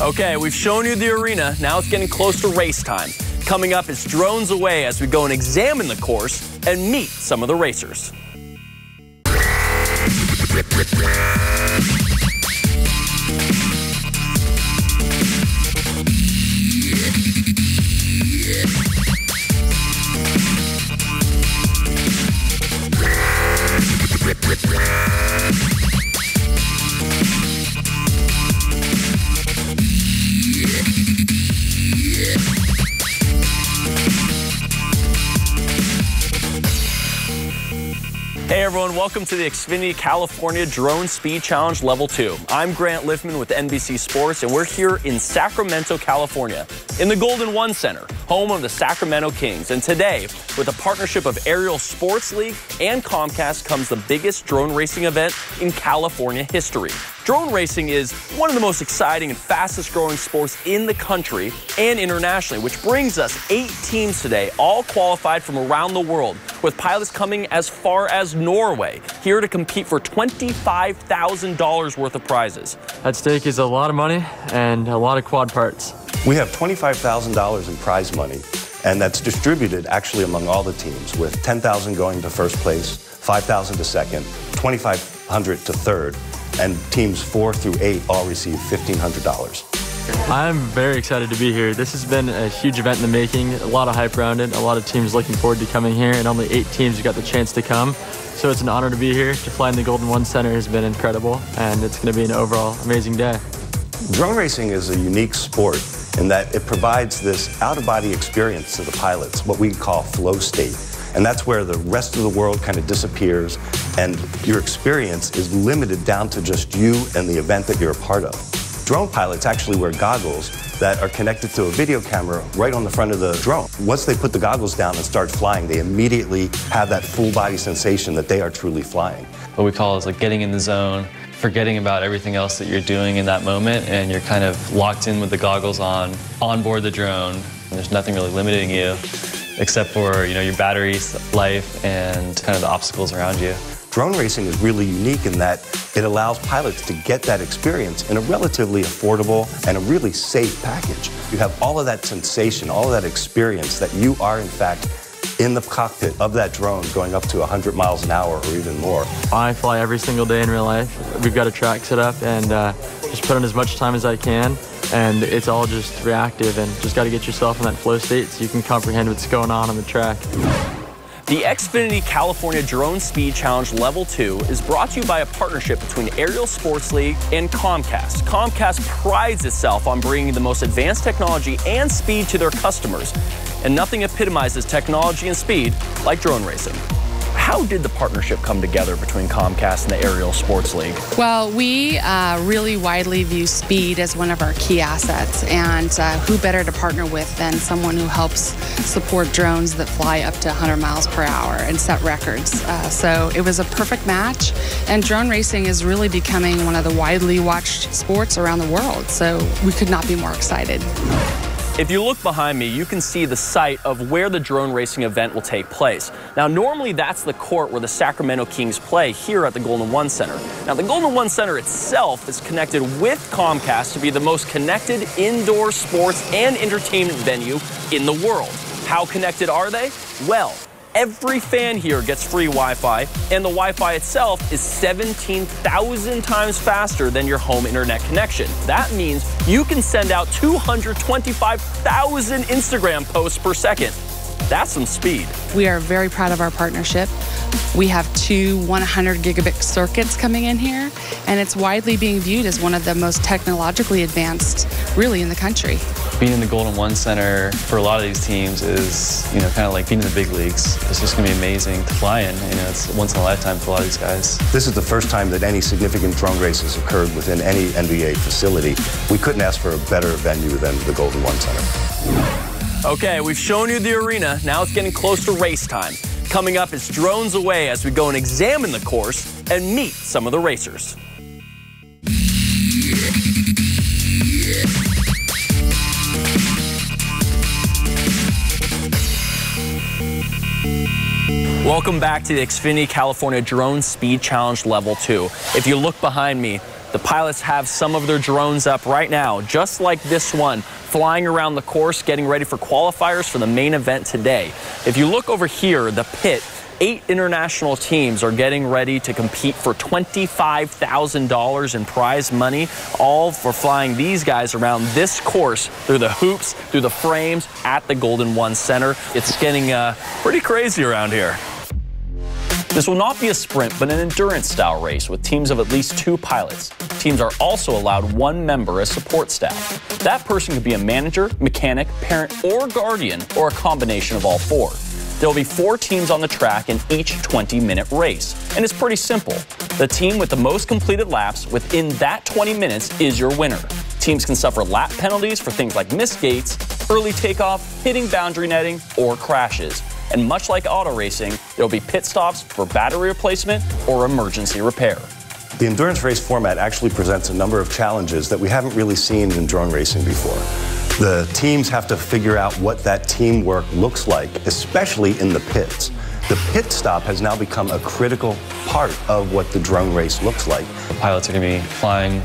Okay, we've shown you the arena. Now it's getting close to race time. Coming up is Drones Away as we go and examine the course and meet some of the racers. Hey everyone, welcome to the Xfinity California Drone Speed Challenge Level 2. I'm Grant Liffman with NBC Sports, and we're here in Sacramento, California, in the Golden One Center, home of the Sacramento Kings. And today, with a partnership of Aerial Sports League and Comcast, comes the biggest drone racing event in California history. Drone racing is one of the most exciting and fastest growing sports in the country and internationally, which brings us 8 teams today, all qualified from around the world, with pilots coming as far as Norway, here to compete for $25,000 worth of prizes. At stake is a lot of money and a lot of quad parts. We have $25,000 in prize money, and that's distributed actually among all the teams, with $10,000 going to first place, $5,000 to second, $2,500 to third, and teams 4 through 8 all receive $1,500. I'm very excited to be here. This has been a huge event in the making, a lot of hype around it, a lot of teams looking forward to coming here, and only 8 teams got the chance to come. So it's an honor to be here. To fly in the Golden One Center has been incredible, and it's going to be an overall amazing day. Drone racing is a unique sport in that it provides this out-of-body experience to the pilots, what we call flow state. And that's where the rest of the world kind of disappears, and your experience is limited down to just you and the event that you're a part of. Drone pilots actually wear goggles that are connected to a video camera right on the front of the drone. Once they put the goggles down and start flying, they immediately have that full body sensation that they are truly flying. What we call is like getting in the zone, forgetting about everything else that you're doing in that moment, and you're kind of locked in with the goggles on board the drone. And there's nothing really limiting you except for, your battery life and kind of the obstacles around you. Drone racing is really unique in that it allows pilots to get that experience in a relatively affordable and a really safe package. You have all of that sensation, all of that experience that you are, in fact, in the cockpit of that drone going up to 100 miles an hour or even more. I fly every single day in real life. We've got a track set up and just put in as much time as I can. And it's all just reactive, and just got to get yourself in that flow state so you can comprehend what's going on the track. The Xfinity California Drone Speed Challenge Level 2 is brought to you by a partnership between Aerial Sports League and Comcast. Comcast prides itself on bringing the most advanced technology and speed to their customers, and nothing epitomizes technology and speed like drone racing. How did the partnership come together between Comcast and the Aerial Sports League? Well, we really widely view speed as one of our key assets, and who better to partner with than someone who helps support drones that fly up to 100 miles per hour and set records. So it was a perfect match, and drone racing is really becoming one of the widely watched sports around the world, so we could not be more excited. If you look behind me, you can see the site of where the drone racing event will take place. Now, normally that's the court where the Sacramento Kings play here at the Golden One Center. Now, the Golden One Center itself is connected with Comcast to be the most connected indoor sports and entertainment venue in the world. How connected are they? Well, every fan here gets free Wi-Fi, and the Wi-Fi itself is 17,000 times faster than your home internet connection. That means you can send out 225,000 Instagram posts per second. That's some speed. We are very proud of our partnership. We have 2 100 gigabit circuits coming in here, and it's widely being viewed as one of the most technologically advanced really in the country. Being in the Golden One Center for a lot of these teams is, kind of like being in the big leagues. It's just going to be amazing to fly in. It's once in a lifetime for a lot of these guys. This is the first time that any significant drone races occurred within any NBA facility. We couldn't ask for a better venue than the Golden One Center. Okay, we've shown you the arena. Now it's getting close to race time. Coming up is Drones Away as we go and examine the course and meet some of the racers. Welcome back to the Xfinity California Drone Speed Challenge Level 2. If you look behind me, The pilots have some of their drones up right now, just like this one, flying around the course, getting ready for qualifiers for the main event today. If you look over here, the pit, 8 international teams are getting ready to compete for $25,000 in prize money, all for flying these guys around this course through the hoops, through the frames at the Golden One Center. It's getting pretty crazy around here. This will not be a sprint, but an endurance-style race with teams of at least 2 pilots. Teams are also allowed 1 member as support staff. That person could be a manager, mechanic, parent, or guardian, or a combination of all 4. There will be 4 teams on the track in each 20-minute race, and it's pretty simple. The team with the most completed laps within that 20 minutes is your winner. Teams can suffer lap penalties for things like missed gates, early takeoff, hitting boundary netting, or crashes. And much like auto racing, there will be pit stops for battery replacement or emergency repair. The endurance race format actually presents a number of challenges that we haven't really seen in drone racing before. The teams have to figure out what that teamwork looks like, especially in the pits. The pit stop has now become a critical part of what the drone race looks like. The pilots are going to be flying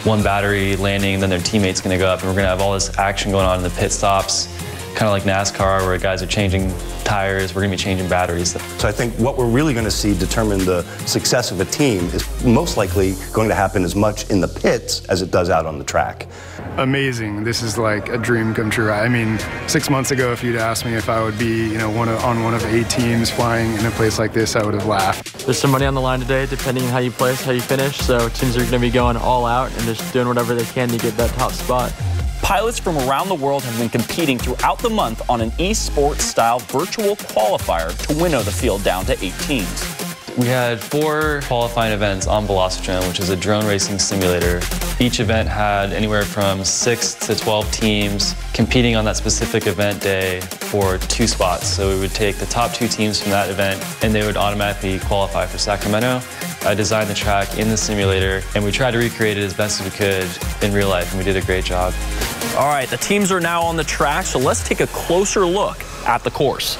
1 battery, landing, and then their teammate's going to go up, and we're going to have all this action going on in the pit stops, kind of like NASCAR, where guys are changing tires, we're going to be changing batteries. So I think what we're really going to see determine the success of a team is most likely going to happen as much in the pits as it does out on the track. Amazing. This is like a dream come true. I mean, 6 months ago, if you'd asked me if I would be, on one of 8 teams flying in a place like this, I would have laughed. There's some money on the line today, depending on how you place, how you finish. So teams are going to be going all out and just doing whatever they can to get that top spot. Pilots from around the world have been competing throughout the month on an esports-style virtual qualifier to winnow the field down to 8 teams. We had 4 qualifying events on Velocitron, which is a drone racing simulator. Each event had anywhere from 6 to 12 teams competing on that specific event day for 2 spots. So we would take the top 2 teams from that event, and they would automatically qualify for Sacramento. I designed the track in the simulator, and we tried to recreate it as best as we could in real life, and we did a great job. All right, the teams are now on the track, so let's take a closer look at the course.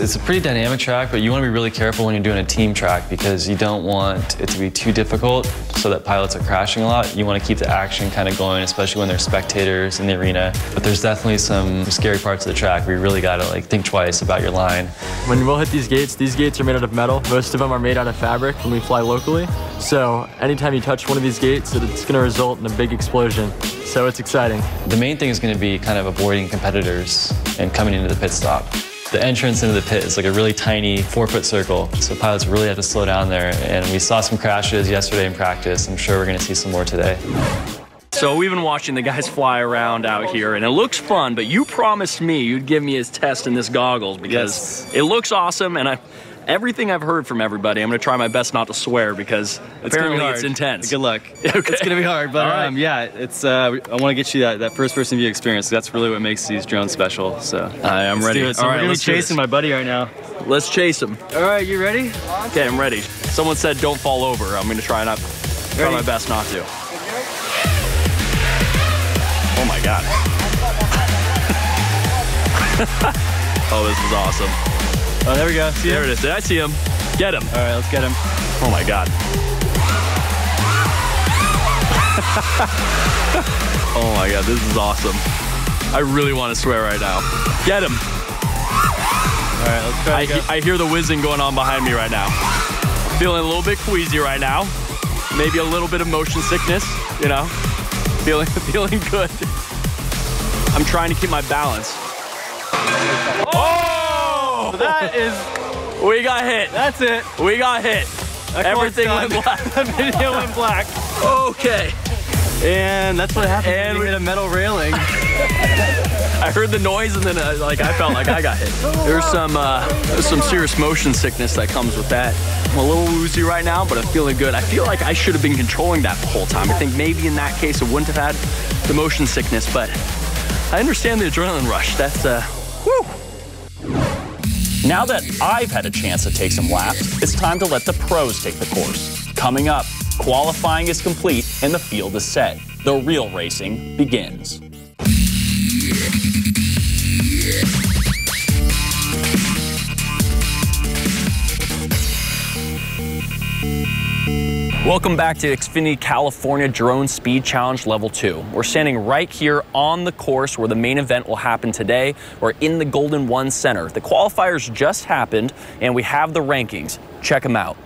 It's a pretty dynamic track, but you want to be really careful when you're doing a team track because you don't want it to be too difficult so that pilots are crashing a lot. You want to keep the action kind of going, especially when there's spectators in the arena. But there's definitely some scary parts of the track where you really got to think twice about your line. When we'll hit these gates are made out of metal. Most of them are made out of fabric when we fly locally. So anytime you touch one of these gates, it's going to result in a big explosion. So it's exciting. The main thing is going to be kind of avoiding competitors and coming into the pit stop. The entrance into the pit is like a really tiny 4-foot circle, so pilots really have to slow down there. And we saw some crashes yesterday in practice. I'm sure we're going to see some more today. So we've been watching the guys fly around out here, and it looks fun, but you promised me you'd give me his test in this goggles because it looks awesome, and everything I've heard from everybody, I'm going to try my best not to swear because apparently it's intense. Good luck. Okay. It's going to be hard, but right. yeah, I want to get you that first-person view experience. That's really what makes these drones special. So I'm ready. Do it. So all we're right, going let's to be chasing my buddy right now. Let's chase him. All right, you ready? Okay, I'm ready. Someone said don't fall over. I'm going to try my best not to. Oh my God. Oh, this is awesome. Oh, there we go. See there it is. Did I see him? Get him. All right, let's get him. Oh my God. Oh my God, this is awesome. I really want to swear right now. Get him. All right, let's try to go. I hear the whizzing going on behind me right now. Feeling a little bit queasy right now. Maybe a little bit of motion sickness, Feeling good. I'm trying to keep my balance. Oh! That is... We got hit. That's it. We got hit. Everything went black. The video went black. Okay. And that's what happened when you hit a metal railing. I heard the noise and then I felt like I got hit. There's some serious motion sickness that comes with that. I'm a little woozy right now, but I'm feeling good. I feel like I should have been controlling that the whole time. I think maybe in that case it wouldn't have had the motion sickness, but I understand the adrenaline rush. That's, whew. Now that I've had a chance to take some laps, it's time to let the pros take the course. Coming up, qualifying is complete and the field is set. The real racing begins. Welcome back to Xfinity California Drone Speed Challenge Level 2. We're standing right here on the course where the main event will happen today. We're in the Golden One Center. The qualifiers just happened, and we have the rankings. Check them out.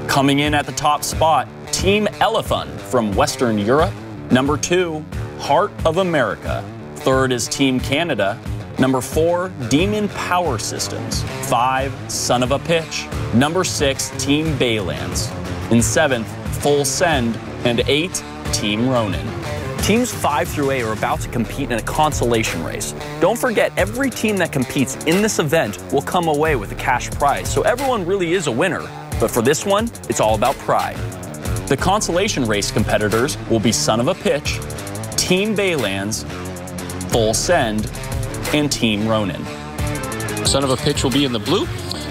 Coming in at the top spot, Team Elephant from Western Europe. Number 2, Heart of America. Third is Team Canada. Number 4, Demon Power Systems. 5, Son of a Pitch. Number 6, Team Baylands. In 7th, Full Send. And 8, Team Ronin. Teams 5 through 8 are about to compete in a consolation race. Don't forget, every team that competes in this event will come away with a cash prize, so everyone really is a winner. But for this one, it's all about pride. The consolation race competitors will be Son of a Pitch, Team Baylands, Full Send, and Team Ronin. Son of a Pitch will be in the blue,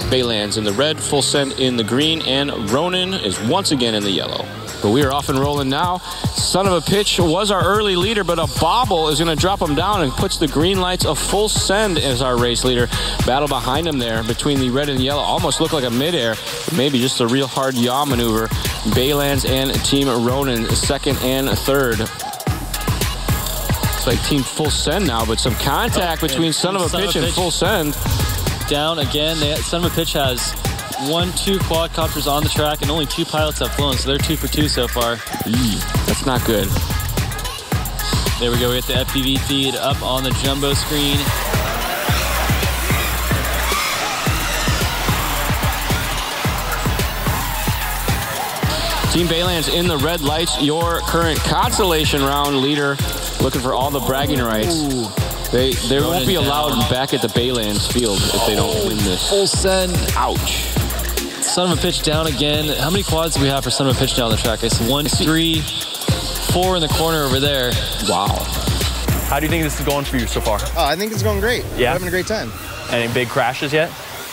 Baylands in the red, Full Send in the green, and Ronin is once again in the yellow. But we are off and rolling now. Son of a Pitch was our early leader, but a bobble is going to drop him down and puts the green lights of Full Send as our race leader. Battle behind him there between the red and yellow. Almost looked like a midair, maybe just a real hard yaw maneuver. Baylands and Team Ronin, 2nd and 3rd. It's like Team Full Send now, but some contact between Son of a Pitch and Full Send. Down again. Son of a Pitch has 1-2 quadcopters on the track, and only 2 pilots have flown, so they're 2 for 2 so far. That's not good. There we go. We get the FPV feed up on the jumbo screen. Team Baylands in the red lights, your current consolation round leader, looking for all the bragging rights. Ooh. They won't be allowed back at the Baylands field if they don't win this. Full Send. Ouch. Son of a Pitch down again. How many quads do we have for Son of a Pitch down the track? It's 1, 3, 4 in the corner over there. Wow. How do you think this is going for you so far? Oh, I think it's going great. Yeah? We're having a great time. Any big crashes yet?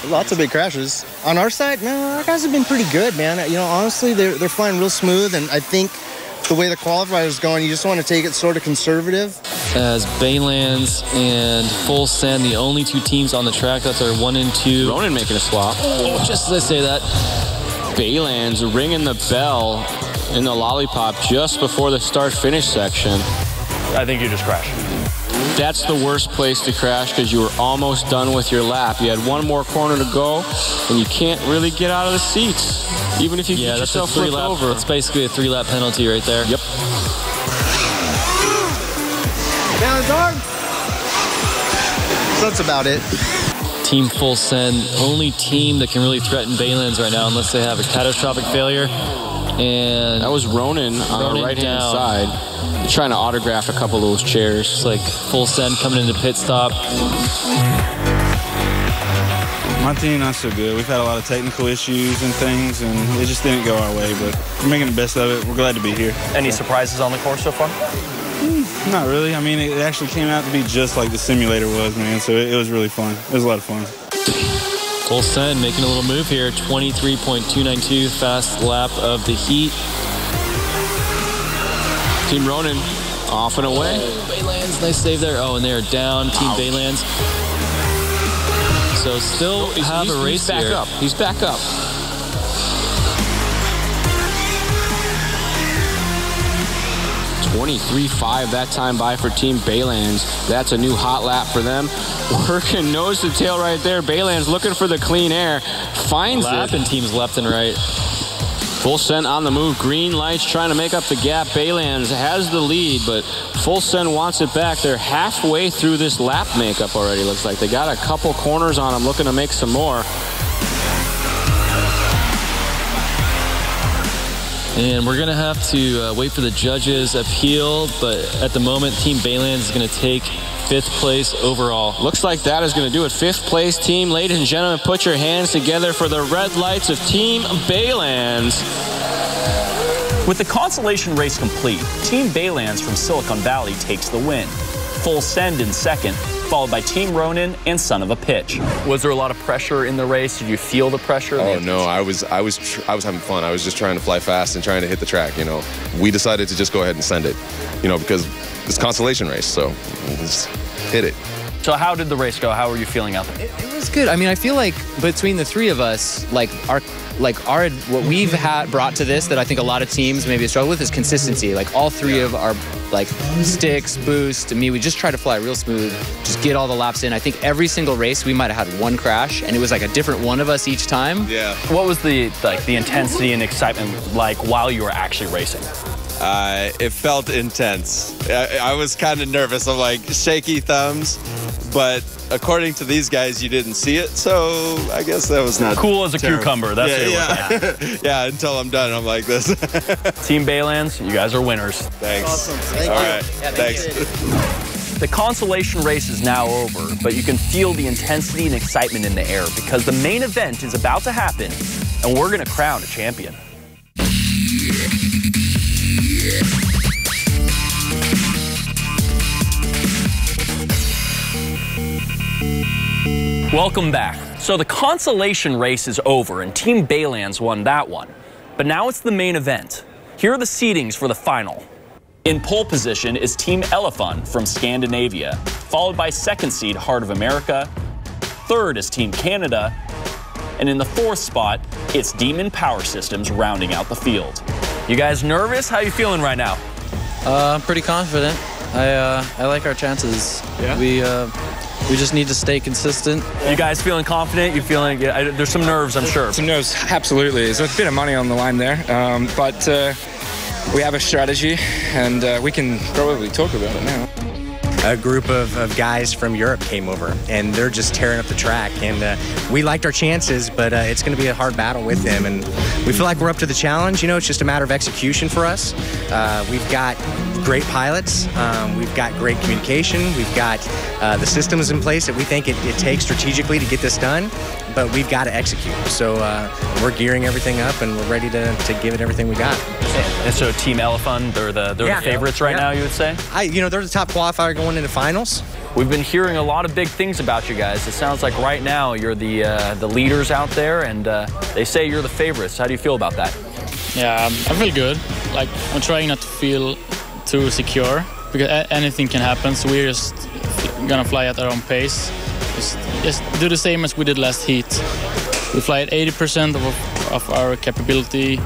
Lots of big crashes. On our side, no, our guys have been pretty good, man. You know, honestly, they're flying real smooth, and I think the way the qualifier is going, you just want to take it sort of conservative. As Baylands and Full Send, the only 2 teams on the track. That's our 1 and 2. Ronin making a swap. Oh, just as I say that. Baylands ringing the bell in the lollipop just before the start-finish section. I think you just crashed. That's the worst place to crash because you were almost done with your lap. You had 1 more corner to go, and you can't really get out of the seats, even if you get yourself flipped over. It's basically a 3-lap penalty right there. Yep. Down the dog. So that's about it. Team Full Send, only team that can really threaten Baylands right now unless they have a catastrophic failure. And that was Ronin on the right-hand side, trying to autograph a couple of those chairs. It's like Full Send coming into pit stop. My team, not so good. We've had a lot of technical issues and things, and it just didn't go our way, but we're making the best of it. We're glad to be here. Any surprises on the course so far? Not really. I mean, it actually came out to be just like the simulator was, man, so it was really fun. It was a lot of fun. Full Send making a little move here. 23.292 fast lap of the heat. Team Ronin off and away. Oh, Baylands, nice save there. Oh, and they're down. Team Baylands. So still have a race back here. up. He's back up. .23.5 that time by for Team Baylands. That's a new hot lap for them. Working nose to tail right there. Baylands looking for the clean air. Finds it. Lapping teams left and right. Full Send on the move. Green lights trying to make up the gap. Baylands has the lead, but Full Send wants it back. They're halfway through this lap makeup already, looks like. They got a couple corners on them, looking to make some more. And we're going to have to wait for the judges' appeal, but at the moment, Team Baylands is going to take 5th place overall. Looks like that is going to do it. 5th place team. Ladies and gentlemen, put your hands together for the red lights of Team Baylands. With the consolation race complete, Team Baylands from Silicon Valley takes the win. Full Send in 2nd, followed by Team Ronin and Son of a Pitch. Was there a lot of pressure in the race? Did you feel the pressure? Oh no, I was having fun. I was just trying to fly fast and trying to hit the track. You know, we decided to just go ahead and send it. You know, because it's consolation race, so just hit it. So how did the race go? How were you feeling out there? It was good. I mean, I feel like between the three of us, what we've brought to this that I think a lot of teams maybe struggle with is consistency. Like all three of our sticks, boost, and me, we just try to fly real smooth, just get all the laps in. I think every single race we might have had one crash, and it was like a different one of us each time. Yeah. What was the intensity and excitement like while you were actually racing? It felt intense. I was kind of nervous. I'm like shaky thumbs, but according to these guys, you didn't see it, so I guess that was not cool as a terrible. cucumber. That's what it was like. Yeah, until I'm done, I'm like this. Team Baylands, you guys are winners. Thanks. Awesome. Thank you. All right. Yeah, Thanks. The consolation race is now over, but you can feel the intensity and excitement in the air because the main event is about to happen, and we're going to crown a champion. Welcome back. So the consolation race is over and Team Baylands won that one. But now it's the main event. Here are the seedings for the final. In pole position is Team Elephant from Scandinavia, followed by second seed Heart of America. Third is Team Canada. And in the fourth spot, it's Demon Power Systems rounding out the field. You guys nervous? How you feeling right now? I'm pretty confident. I like our chances. Yeah? We just need to stay consistent. You guys feeling confident? You feeling, there's some nerves, I'm sure. Some nerves, absolutely. There's a bit of money on the line there, but we have a strategy, and we can probably talk about it now. A group of guys from Europe came over, and they're just tearing up the track. And we liked our chances, but it's going to be a hard battle with them. And we feel like we're up to the challenge. You know, it's just a matter of execution for us. We've got great pilots. We've got great communication. We've got the systems in place that we think it takes strategically to get this done. But we've got to execute. So we're gearing everything up, and we're ready to give it everything we got. And so Team Elephant, they're the favorites right now, you would say? They're the top qualifier going into finals. We've been hearing a lot of big things about you guys. It sounds like right now you're the leaders out there, and they say you're the favorites. How do you feel about that? Yeah, I feel good. Like, I'm trying not to feel too secure because anything can happen. So we're just gonna fly at our own pace. Just do the same as we did last heat. We fly at 80% of our capability.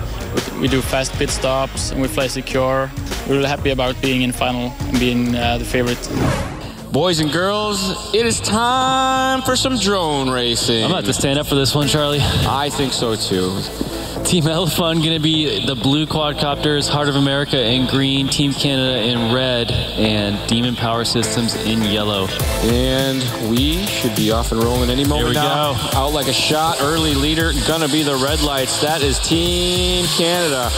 We do fast pit stops and we fly secure. We're really happy about being in final and being the favorite. Boys and girls, it is time for some drone racing. I'm about to stand up for this one, Charlie. I think so too. Team Elephant going to be the blue quadcopters, Heart of America in green, Team Canada in red, and Demon Power Systems in yellow. And we should be off and rolling any moment now. Go. Out like a shot, early leader, gonna be the red lights. That is Team Canada.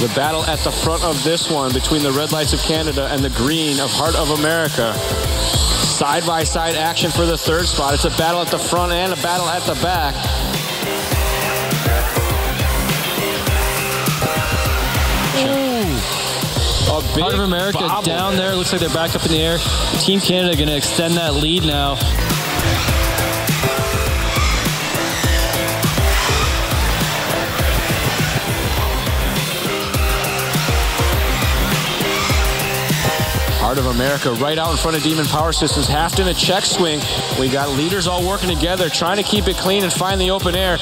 The battle at the front of this one between the red lights of Canada and the green of Heart of America. Side-by-side action for the third spot. It's a battle at the front and a battle at the back. Heart of America down there. Looks like they're back up in the air. Team Canada going to extend that lead now. Heart of America right out in front of Demon Power Systems. Half in a check swing. We got leaders all working together, trying to keep it clean and find the open air.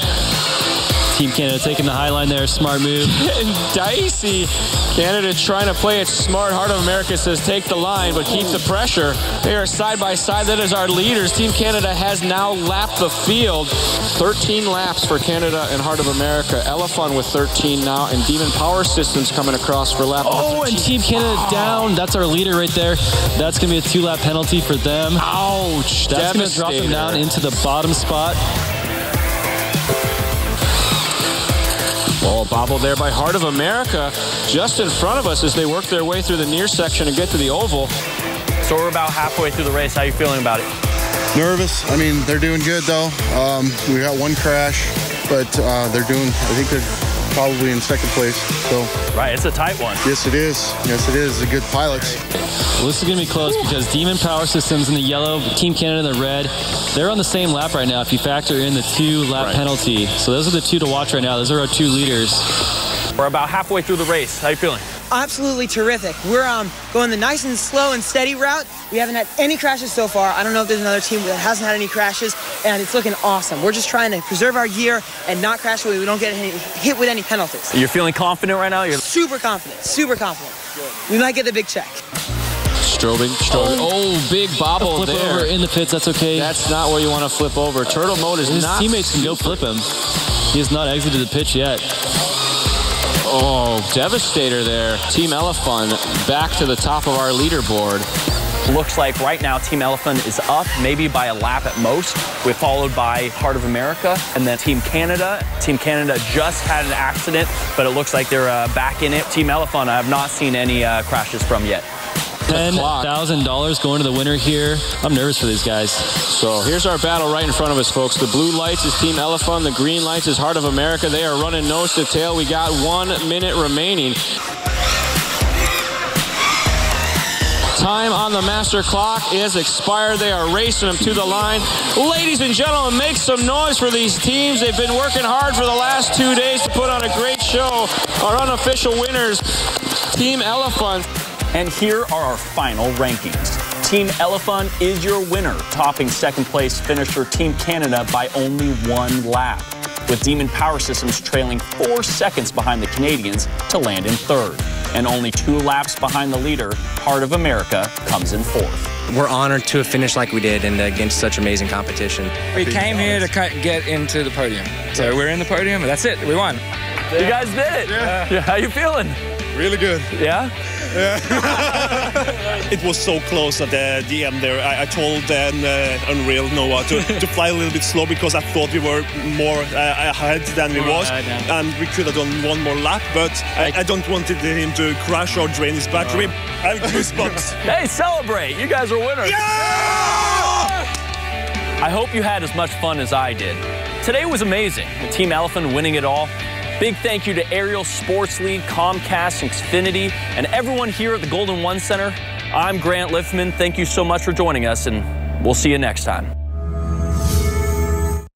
Team Canada taking the high line there. Smart move. And dicey. Canada trying to play it smart. Heart of America says take the line, but keep the pressure. They are side by side. That is our leaders. Team Canada has now lapped the field. 13 laps for Canada and Heart of America. Elephant with 13 now, and Demon Power Systems coming across for lap. Oh, and Team Canada down. That's our leader right there. That's going to be a 2-lap penalty for them. Ouch. That's going to drop them down into the bottom spot. Ball bobbled there by Heart of America, just in front of us as they work their way through the near section and get to the oval. So we're about halfway through the race. How are you feeling about it? Nervous. I mean, they're doing good though. We got one crash, but I think they're probably in second place. So right, it's a tight one. Yes, it is. Yes, it is. They're good pilots. Well, this is going to be close because Demon Power Systems in the yellow, Team Canada in the red, they're on the same lap right now if you factor in the 2-lap penalty. So those are the two to watch right now. Those are our two leaders. We're about halfway through the race. How you feeling? absolutely terrific. We're going the nice and slow and steady route. We haven't had any crashes so far. I don't know if there's another team that hasn't had any crashes, and it's looking awesome. We're just trying to preserve our gear and not crash so we don't get hit with any penalties. You're feeling confident right now? You're super confident, super confident. Good. We might get the big check. Strobing. Oh, big bobble flip there. Over in the pits, that's okay. That's not where you want to flip over. Turtle mode is His not. teammates can go flip him. He has not exited the pitch yet. Oh, devastator there. Team Elephant back to the top of our leaderboard. Looks like right now Team Elephant is up, maybe by a lap at most. We're followed by Heart of America and then Team Canada. Team Canada just had an accident, but it looks like they're back in it. Team Elephant, I have not seen any crashes from yet. $10,000 going to the winner here. I'm nervous for these guys. So here's our battle right in front of us, folks. The blue lights is Team Elephant. The green lights is Heart of America. They are running nose to tail. We got 1 minute remaining. Time on the master clock is expired. They are racing them to the line. Ladies and gentlemen, make some noise for these teams. They've been working hard for the last 2 days to put on a great show. Our unofficial winners, Team Elephant. And here are our final rankings. Team Elephant is your winner, topping second place finisher Team Canada by only 1 lap, with Demon Power Systems trailing 4 seconds behind the Canadians to land in third. And only 2 laps behind the leader, Heart of America comes in fourth. We're honored to have finished like we did and against such amazing competition. We came here to get into the podium. So we're in the podium, that's it, we won. You guys did it. Yeah. How you feeling? Really good. Yeah? It was so close at the end there. I told Unreal Noah to fly a little bit slow because I thought we were more ahead than we was, and we could have done 1 more lap, but I don't want him to crash or drain his battery. I have goosebumps. Hey, celebrate! You guys are winners. Yeah! I hope you had as much fun as I did. Today was amazing. Team Elephant winning it all. Big thank you to Aerial Sports League, Comcast, Xfinity, and everyone here at the Golden One Center. I'm Grant Liffman. Thank you so much for joining us, and we'll see you next time.